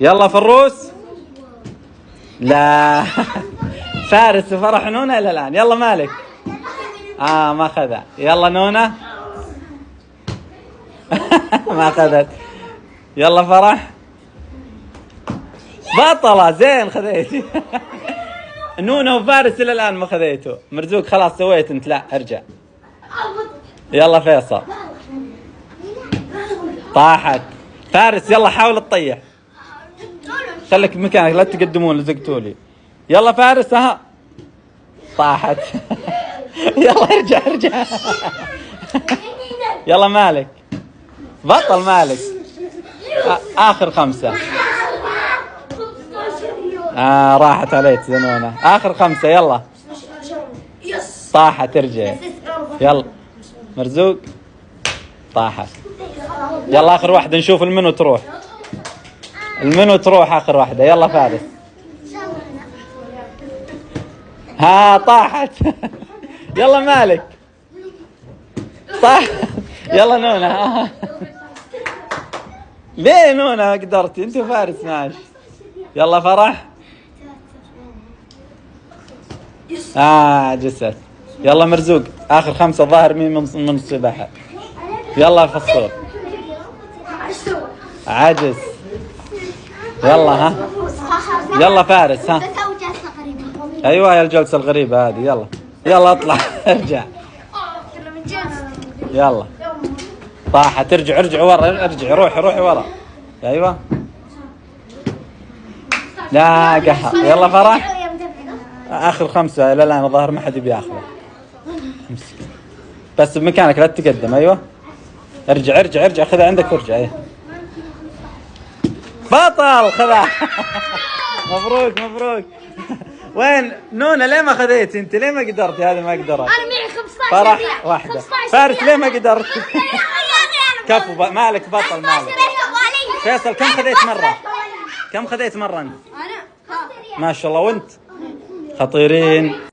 يلا فروس. لا فارس وفرح نونة إلى الآن. يلا مالك. ما أخذها. يلا نونة. ما أخذت. يلا فرح. بطلة. زين خذيتي. نونة وفارس إلى الآن ما خذيته. مرزوق خلاص سويت أنت. لا ارجع. يلا فيصل. طاحت. فارس يلا حاول تطيح. خليك بمكانك لا تقدمون لزقتولي. يلا فارس. طاحت. يلا ارجع. يلا مالك. بطل مالك. آخر 5. راحت عليك زنونة. آخر 5 يلا. طاحت ارجع. يلا مرزوق. طاحت. يلا آخر واحدة نشوف المنو تروح. آخر واحدة. يلا فارس. طاحت. يلا مالك. طاحت. يلا نونة. ليه نونة ما قدرتي انت وفارس ماشي. يلا فرح. جست. يلا مرزوق آخر 5 ظاهر مين من السباحة. يلا فصول. عجز. يلا يلا فارس. ايوه يا الجلسة الغريبة هذه. يلا اطلع. ارجع. يلا طاحت. ارجع ورا. روحي ورا. ايوه. لا قهر. يلا فرح. آخر 5 إلى الآن الظاهر ما حد بياخذه. بس بمكانك لا تتقدم. أيوة ارجع خذها عندك وارجع. بطل خذها. مبروك. وين نونة؟ ليه ما خذيتي انت؟ ليه ما قدرتي؟ هذه ما قدرت. انا معي 15 فرح واحدة. فارس ليه ما قدرت؟ كفو مالك بطل مالك. فيصل كم خذيت مرة انت؟ انا ما شاء الله. وانت خطيرين.